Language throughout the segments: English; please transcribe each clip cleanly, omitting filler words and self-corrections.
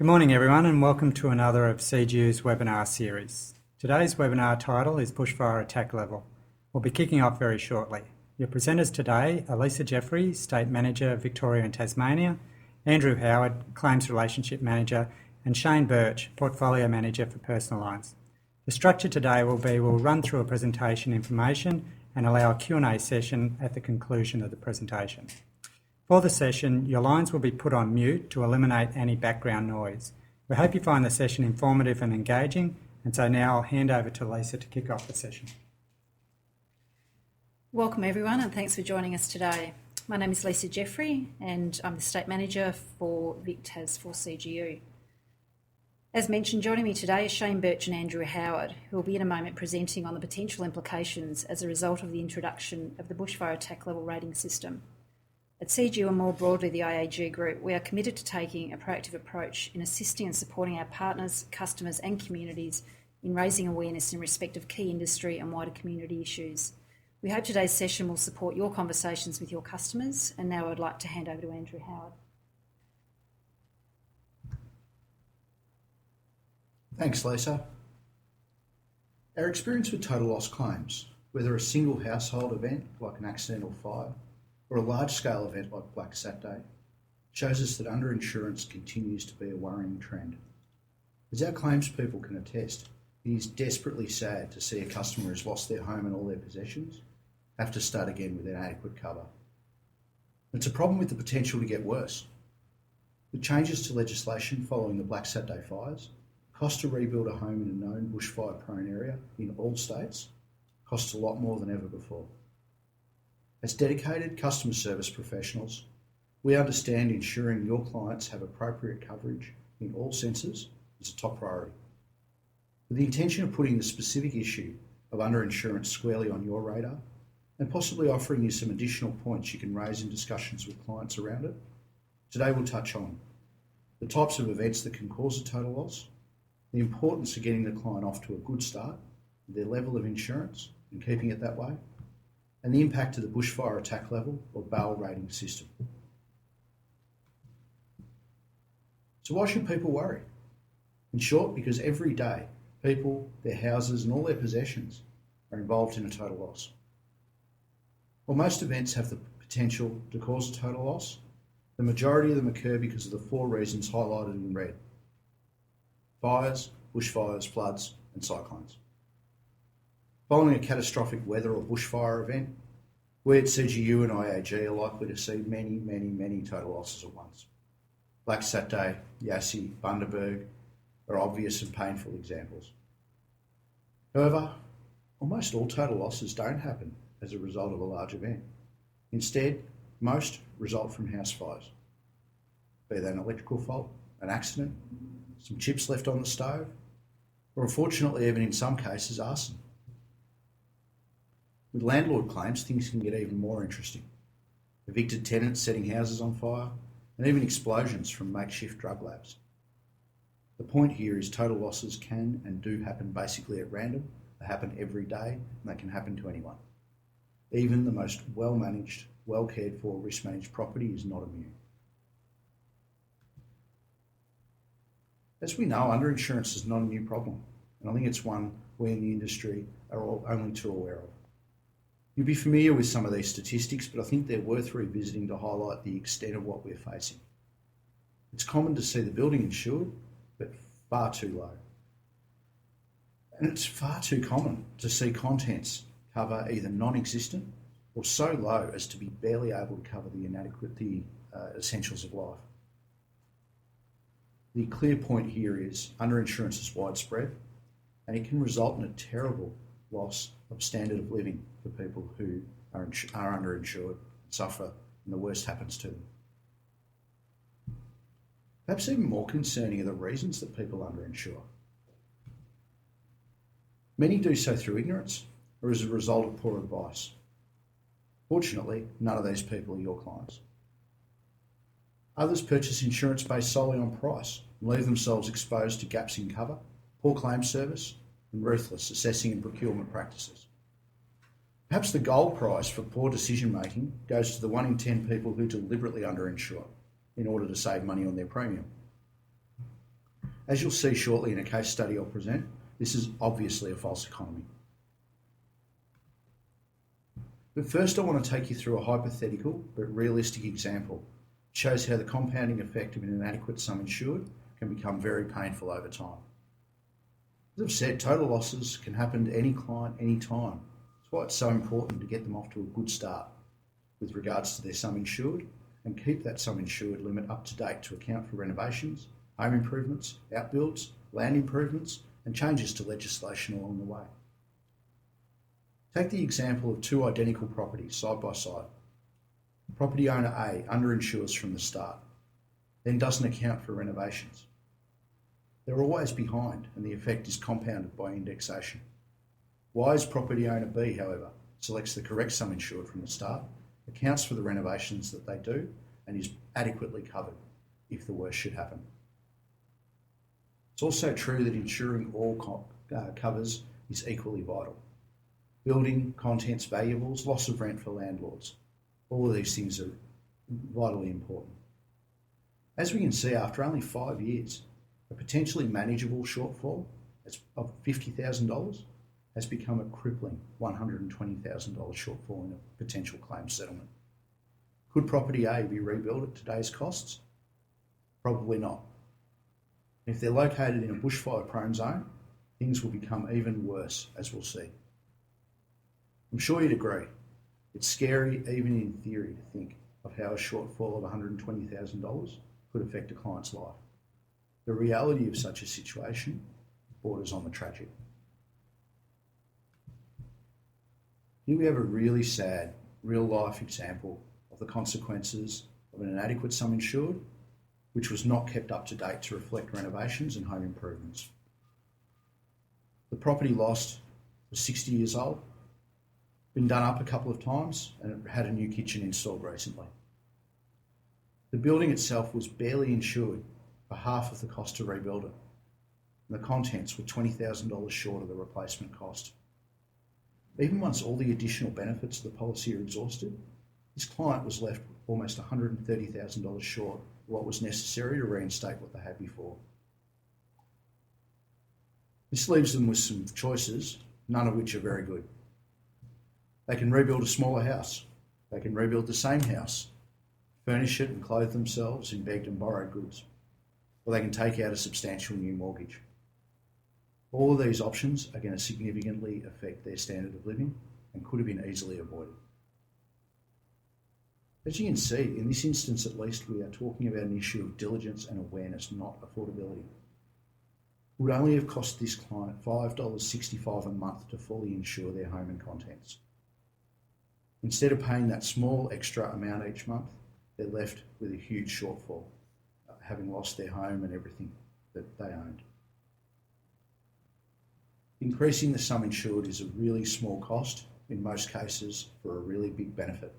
Good morning everyone and welcome to another of CGU's webinar series. Today's webinar title is Bushfire Attack Level. We'll be kicking off very shortly. Your presenters today are Lisa Jeffrey, State Manager, Victoria and Tasmania, Andrew Howard, Claims Relationship Manager, and Shane Birch, Portfolio Manager for Personal Lines. The structure today will be we'll run through a presentation information and allow a Q&A session at the conclusion of the presentation. For the session, your lines will be put on mute to eliminate any background noise. We hope you find the session informative and engaging, and so now I'll hand over to Lisa to kick off the session. Welcome everyone and thanks for joining us today. My name is Lisa Jeffrey and I'm the State Manager for VicTas for CGU. As mentioned, joining me today is Shane Birch and Andrew Howard, who will be in a moment presenting on the potential implications as a result of the introduction of the Bushfire Attack Level rating system. At CGU and more broadly the IAG Group, we are committed to taking a proactive approach in assisting and supporting our partners, customers and communities in raising awareness in respect of key industry and wider community issues. We hope today's session will support your conversations with your customers, and now I'd like to hand over to Andrew Howard. Thanks, Lisa. Our experience with total loss claims, whether a single household event like an accidental fire or a large-scale event like Black Saturday, shows us that underinsurance continues to be a worrying trend. As our claims people can attest, it is desperately sad to see a customer who's lost their home and all their possessions have to start again with inadequate cover. It's a problem with the potential to get worse. With changes to legislation following the Black Saturday fires, the cost to rebuild a home in a known bushfire-prone area in all states costs a lot more than ever before. As dedicated customer service professionals, we understand ensuring your clients have appropriate coverage in all senses is a top priority. With the intention of putting the specific issue of underinsurance squarely on your radar and possibly offering you some additional points you can raise in discussions with clients around it, today we'll touch on the types of events that can cause a total loss, the importance of getting the client off to a good start with their level of insurance and keeping it that way, and the impact of the Bushfire Attack Level or BAL rating system. So why should people worry? In short, because every day people, their houses and all their possessions are involved in a total loss. While most events have the potential to cause a total loss, the majority of them occur because of the four reasons highlighted in red: fires, bushfires, floods and cyclones. Following a catastrophic weather or bushfire event, we at CGU and IAG are likely to see many total losses at once. Black Saturday, Yassi, Bundaberg are obvious and painful examples. However, almost all total losses don't happen as a result of a large event. Instead, most result from house fires, be they an electrical fault, an accident, some chips left on the stove, or unfortunately even in some cases arson. With landlord claims, things can get even more interesting. Evicted tenants setting houses on fire, and even explosions from makeshift drug labs. The point here is total losses can and do happen basically at random. They happen every day, and they can happen to anyone. Even the most well-managed, well-cared for, risk-managed property is not immune. As we know, underinsurance is not a new problem, and I think it's one we in the industry are all only too aware of. You'll be familiar with some of these statistics, but I think they're worth revisiting to highlight the extent of what we're facing. It's common to see the building insured, but far too low. And it's far too common to see contents cover either non-existent or so low as to be barely able to cover the essentials of life. The clear point here is underinsurance is widespread and it can result in a terrible loss of standard of living for people who are underinsured, suffer, and the worst happens to them. Perhaps even more concerning are the reasons that people underinsure. Many do so through ignorance or as a result of poor advice. Fortunately, none of these people are your clients. Others purchase insurance based solely on price and leave themselves exposed to gaps in cover, poor claim service, and ruthless assessing and procurement practices. Perhaps the gold prize for poor decision making goes to the 1 in 10 people who deliberately underinsure in order to save money on their premium. As you'll see shortly in a case study I'll present, this is obviously a false economy. But first I want to take you through a hypothetical but realistic example. It shows how the compounding effect of an inadequate sum insured can become very painful over time. As I've said, total losses can happen to any client anytime. That's why it's so important to get them off to a good start with regards to their sum insured and keep that sum insured limit up to date to account for renovations, home improvements, outbuilds, land improvements and changes to legislation along the way. Take the example of two identical properties side by side. Property owner A underinsures from the start, then doesn't account for renovations. They're always behind and the effect is compounded by indexation. Wise property owner B, however, selects the correct sum insured from the start, accounts for the renovations that they do and is adequately covered if the worst should happen. It's also true that insuring all covers is equally vital. Building, contents, valuables, loss of rent for landlords. All of these things are vitally important. As we can see, after only 5 years, a potentially manageable shortfall of $50,000 has become a crippling $120,000 shortfall in a potential claim settlement. Could property A be rebuilt at today's costs? Probably not. If they're located in a bushfire-prone zone, things will become even worse, as we'll see. I'm sure you'd agree. It's scary, even in theory, to think of how a shortfall of $120,000 could affect a client's life. The reality of such a situation borders on the tragic. Here we have a really sad, real-life example of the consequences of an inadequate sum insured, which was not kept up to date to reflect renovations and home improvements. The property lost was 60 years old, been done up a couple of times, and it had a new kitchen installed recently. The building itself was barely insured for half of the cost to rebuild it, and the contents were $20,000 short of the replacement cost. Even once all the additional benefits of the policy are exhausted, this client was left almost $130,000 short of what was necessary to reinstate what they had before. This leaves them with some choices, none of which are very good. They can rebuild a smaller house. They can rebuild the same house, furnish it and clothe themselves in begged and borrowed goods, or they can take out a substantial new mortgage. All of these options are going to significantly affect their standard of living and could have been easily avoided. As you can see, in this instance at least, we are talking about an issue of diligence and awareness, not affordability. It would only have cost this client $5.65 a month to fully insure their home and contents. Instead of paying that small extra amount each month, they're left with a huge shortfall, having lost their home and everything that they owned. Increasing the sum insured is a really small cost, in most cases for a really big benefit.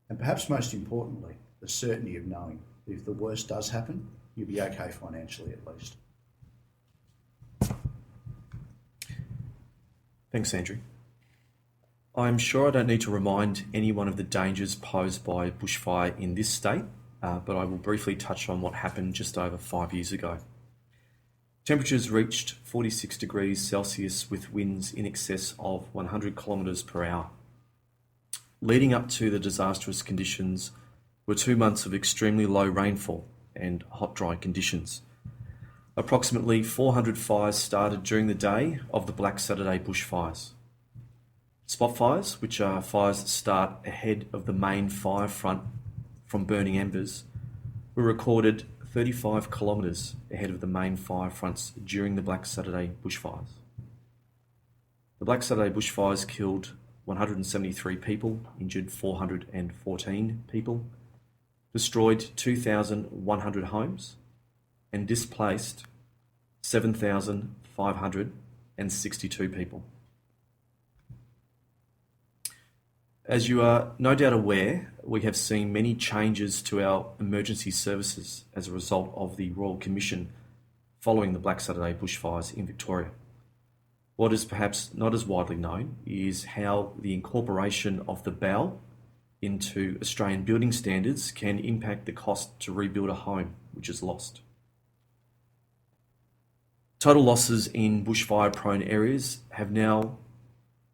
And perhaps most importantly, the certainty of knowing that if the worst does happen, you'll be okay financially at least. Thanks, Andrew. I'm sure I don't need to remind anyone of the dangers posed by bushfire in this state, but I will briefly touch on what happened just over 5 years ago. Temperatures reached 46 degrees Celsius with winds in excess of 100 kilometres per hour. Leading up to the disastrous conditions were 2 months of extremely low rainfall and hot, dry conditions. Approximately 400 fires started during the day of the Black Saturday bushfires. Spot fires, which are fires that start ahead of the main fire front from burning embers, were recorded 35 kilometres ahead of the main fire fronts during the Black Saturday bushfires. The Black Saturday bushfires killed 173 people, injured 414 people, destroyed 2,100 homes, and displaced 7,562 people. As you are no doubt aware, we have seen many changes to our emergency services as a result of the Royal Commission following the Black Saturday bushfires in Victoria. What is perhaps not as widely known is how the incorporation of the BAL into Australian building standards can impact the cost to rebuild a home which is lost. Total losses in bushfire-prone areas have now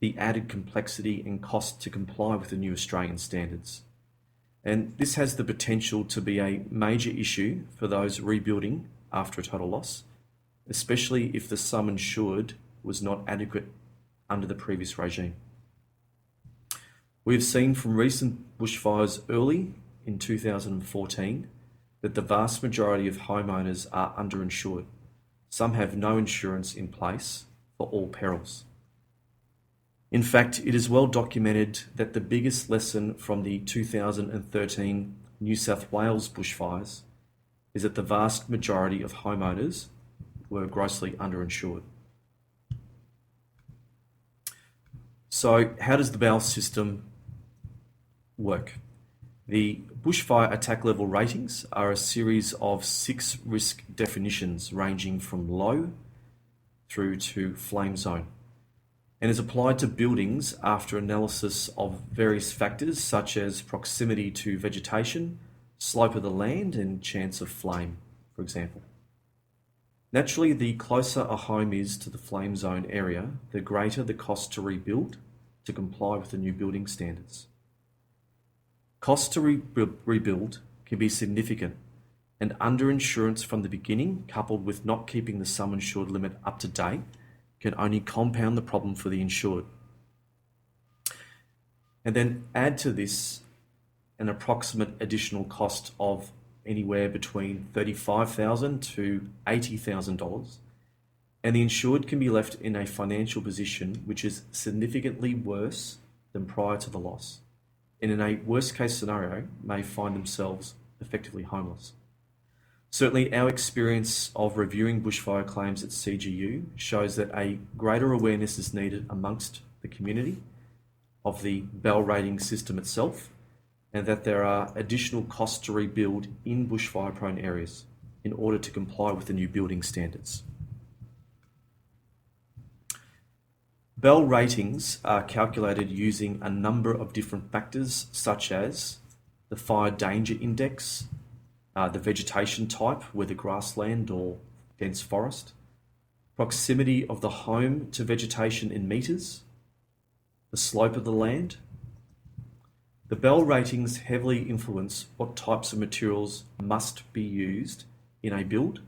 the added complexity and cost to comply with the new Australian standards. And this has the potential to be a major issue for those rebuilding after a total loss, especially if the sum insured was not adequate under the previous regime. We have seen from recent bushfires early in 2014 that the vast majority of homeowners are underinsured. Some have no insurance in place for all perils. In fact, it is well documented that the biggest lesson from the 2013 New South Wales bushfires is that the vast majority of homeowners were grossly underinsured. So, how does the BAL system work? The bushfire attack level ratings are a series of 6 risk definitions ranging from low through to flame zone, and is applied to buildings after analysis of various factors such as proximity to vegetation, slope of the land, and chance of flame, for example. Naturally, the closer a home is to the flame zone area, the greater the cost to rebuild to comply with the new building standards. Costs to rebuild can be significant, and underinsurance from the beginning, coupled with not keeping the sum insured limit up to date, can only compound the problem for the insured. And then add to this an approximate additional cost of anywhere between $35,000 to $80,000, and the insured can be left in a financial position which is significantly worse than prior to the loss, and in a worst case scenario may find themselves effectively homeless. Certainly, our experience of reviewing bushfire claims at CGU shows that a greater awareness is needed amongst the community of the BAL rating system itself, and that there are additional costs to rebuild in bushfire-prone areas in order to comply with the new building standards. BAL ratings are calculated using a number of different factors such as the fire danger index, the vegetation type, whether grassland or dense forest, proximity of the home to vegetation in metres, the slope of the land. The BAL ratings heavily influence what types of materials must be used in a build,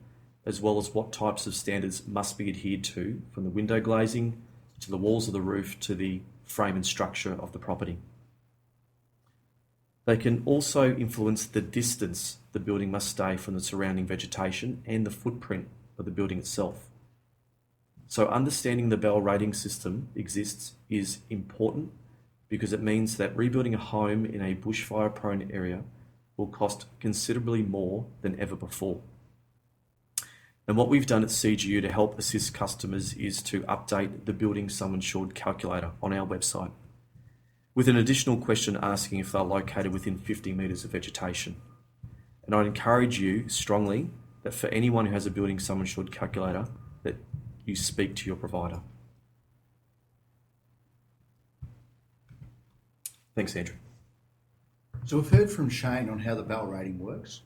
as well as what types of standards must be adhered to, from the window glazing to the walls of the roof to the frame and structure of the property. They can also influence the distance the building must stay from the surrounding vegetation and the footprint of the building itself. So understanding the BAL rating system exists is important because it means that rebuilding a home in a bushfire-prone area will cost considerably more than ever before. And what we've done at CGU to help assist customers is to update the building sum insured calculator on our website, with an additional question asking if they're located within 50 metres of vegetation. And I'd encourage you strongly that for anyone who has a building sum insured calculator, that you speak to your provider. Thanks, Andrew. So we've heard from Shane on how the BAL rating works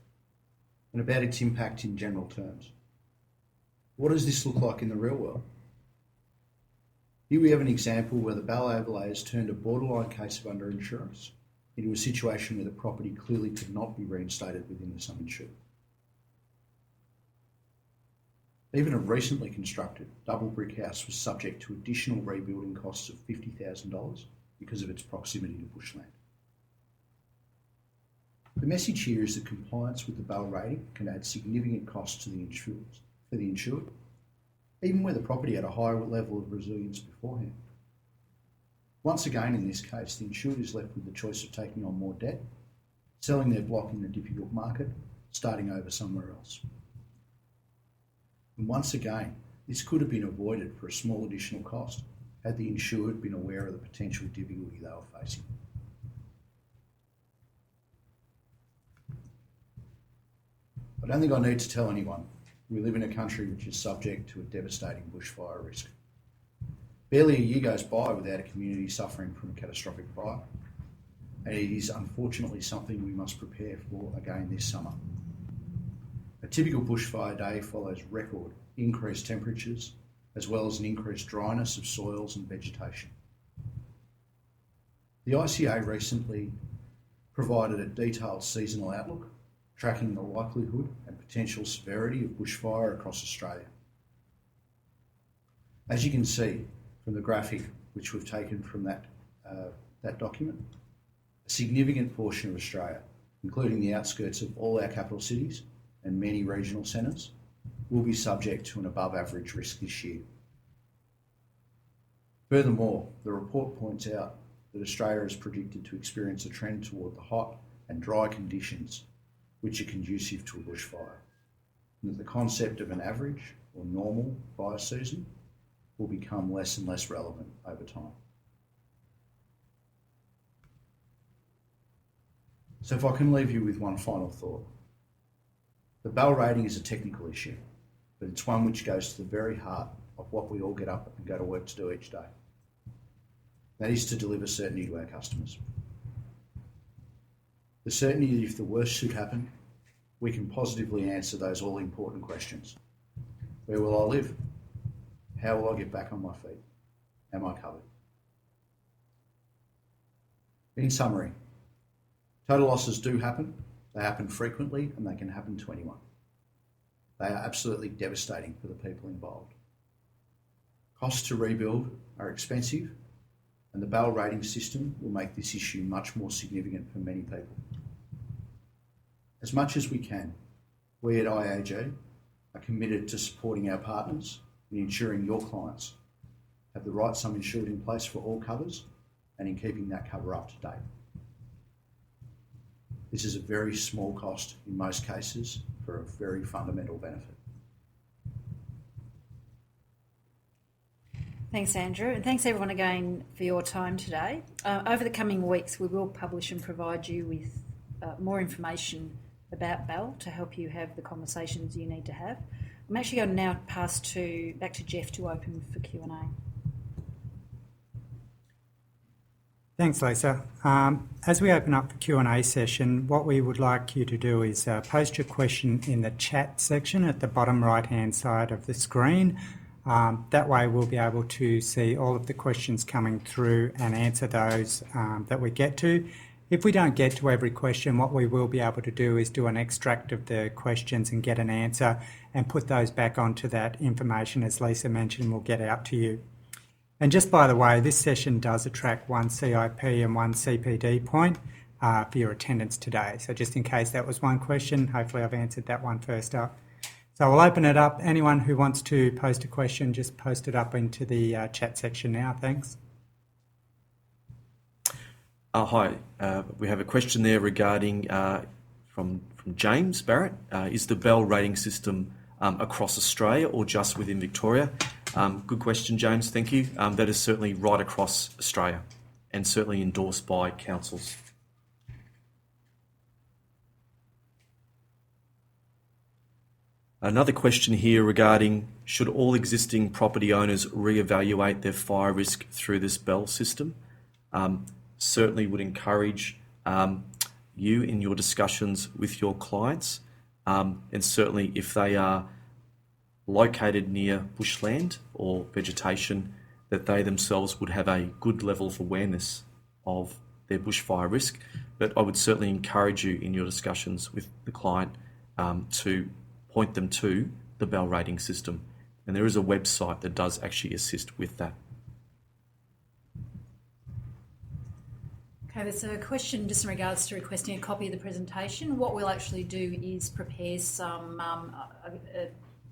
and about its impact in general terms. What does this look like in the real world? Here we have an example where the BAL overlay has turned a borderline case of underinsurance into a situation where the property clearly could not be reinstated within the sum insured. Even a recently constructed double brick house was subject to additional rebuilding costs of $50,000 because of its proximity to bushland. The message here is that compliance with the BAL rating can add significant costs to the insured, even where the property had a higher level of resilience beforehand. Once again, in this case, the insured is left with the choice of taking on more debt, selling their block in a difficult market, starting over somewhere else. And once again, this could have been avoided for a small additional cost had the insured been aware of the potential difficulty they were facing. I don't think I need to tell anyone we live in a country which is subject to a devastating bushfire risk. Barely a year goes by without a community suffering from a catastrophic fire, and it is unfortunately something we must prepare for again this summer. A typical bushfire day follows record increased temperatures as well as an increased dryness of soils and vegetation. The ICA recently provided a detailed seasonal outlook tracking the likelihood and potential severity of bushfire across Australia. As you can see from the graphic which we've taken from that document, a significant portion of Australia, including the outskirts of all our capital cities and many regional centres, will be subject to an above average risk this year. Furthermore, the report points out that Australia is predicted to experience a trend toward the hot and dry conditions which are conducive to a bushfire, and that the concept of an average or normal fire season will become less and less relevant over time. So if I can leave you with one final thought. The bell rating is a technical issue, but it's one which goes to the very heart of what we all get up and go to work to do each day. That is to deliver certainty to our customers. The certainty that if the worst should happen, we can positively answer those all-important questions. Where will I live? How will I get back on my feet? Am I covered? In summary, total losses do happen. They happen frequently and they can happen to anyone. They are absolutely devastating for the people involved. Costs to rebuild are expensive, and the bell rating system will make this issue much more significant for many people. As much as we can, we at IAG are committed to supporting our partners in ensuring your clients have the right sum insured in place for all covers and in keeping that cover up to date. This is a very small cost in most cases for a very fundamental benefit. Thanks, Andrew, and thanks everyone again for your time today. Over the coming weeks, we will publish and provide you with more information about Bell to help you have the conversations you need to have. I'm actually going to now pass back to Jeff to open for Q&A. Thanks, Lisa. As we open up the Q&A session, what we would like you to do is post your question in the chat section at the bottom right-hand side of the screen. That way we'll be able to see all of the questions coming through and answer those that we get to. If we don't get to every question, what we will be able to do is do an extract of the questions and get an answer and put those back onto that information, as Lisa mentioned, will get out to you. And just by the way, this session does attract one CIP and one CPD point for your attendance today. So just in case that was one question, hopefully I've answered that one first up. So we'll open it up. Anyone who wants to post a question, just post it up into the chat section now. Thanks. Hi, we have a question there regarding from James Barrett. Is the Bell rating system across Australia or just within Victoria? Good question, James. Thank you. That is certainly right across Australia and certainly endorsed by councils. Another question here regarding should all existing property owners reevaluate their fire risk through this Bell system? Certainly would encourage you in your discussions with your clients, and certainly if they are located near bushland or vegetation, that they themselves would have a good level of awareness of their bushfire risk. But I would certainly encourage you in your discussions with the client to point them to the Bell rating system. And there is a website that does actually assist with that. Okay, there's a question just in regards to requesting a copy of the presentation. What we'll actually do is prepare some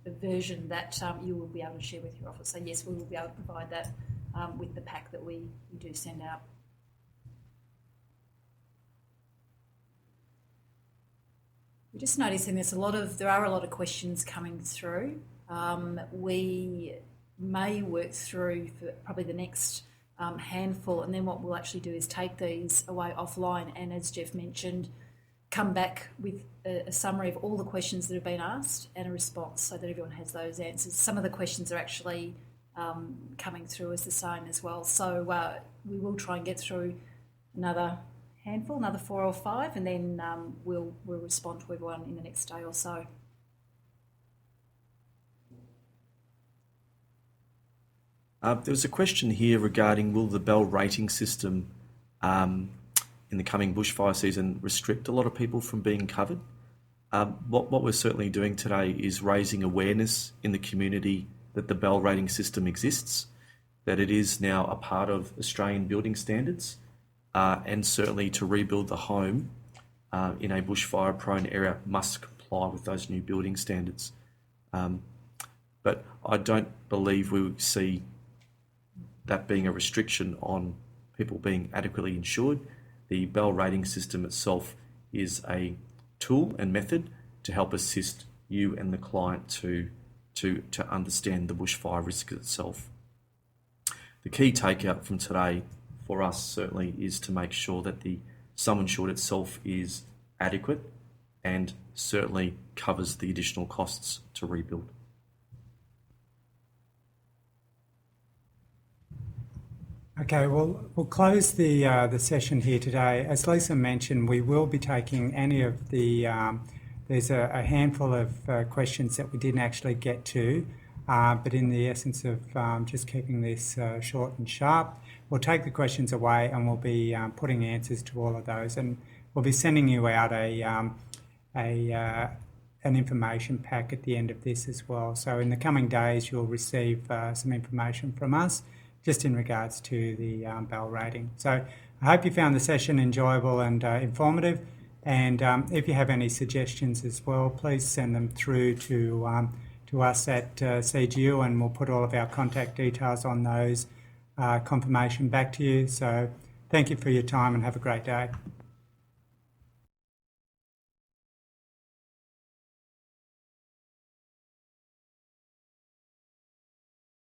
a version that you will be able to share with your office. So yes, we will be able to provide that with the pack that we do send out. We're just noticing there are a lot of questions coming through. We may work through for probably the next handful, and then what we'll actually do is take these away offline and, as Jeff mentioned, come back with a summary of all the questions that have been asked and a response so that everyone has those answers. Some of the questions are actually coming through as the same as well. So we will try and get through another handful, another 4 or 5, and then we'll respond to everyone in the next day or so. There was a question here regarding will the bell rating system in the coming bushfire season restrict a lot of people from being covered? What we're certainly doing today is raising awareness in the community that the bell rating system exists, that it is now a part of Australian building standards, and certainly to rebuild the home in a bushfire prone area must comply with those new building standards. But I don't believe we see that being a restriction on people being adequately insured. The bell rating system itself is a tool and method to help assist you and the client to understand the bushfire risk itself. The key takeout from today for us certainly is to make sure that the sum insured itself is adequate and certainly covers the additional costs to rebuild. Okay, well, we'll close the session here today. As Lisa mentioned, we will be taking any of the, there's a handful of questions that we didn't actually get to, but in the essence of just keeping this short and sharp, we'll take the questions away and we'll be putting answers to all of those, and we'll be sending you out an information pack at the end of this as well. So in the coming days, you'll receive some information from us just in regards to the bell rating. So I hope you found the session enjoyable and informative. And if you have any suggestions as well, please send them through to us at CGU, and we'll put all of our contact details on those confirmation back to you. So thank you for your time and have a great day.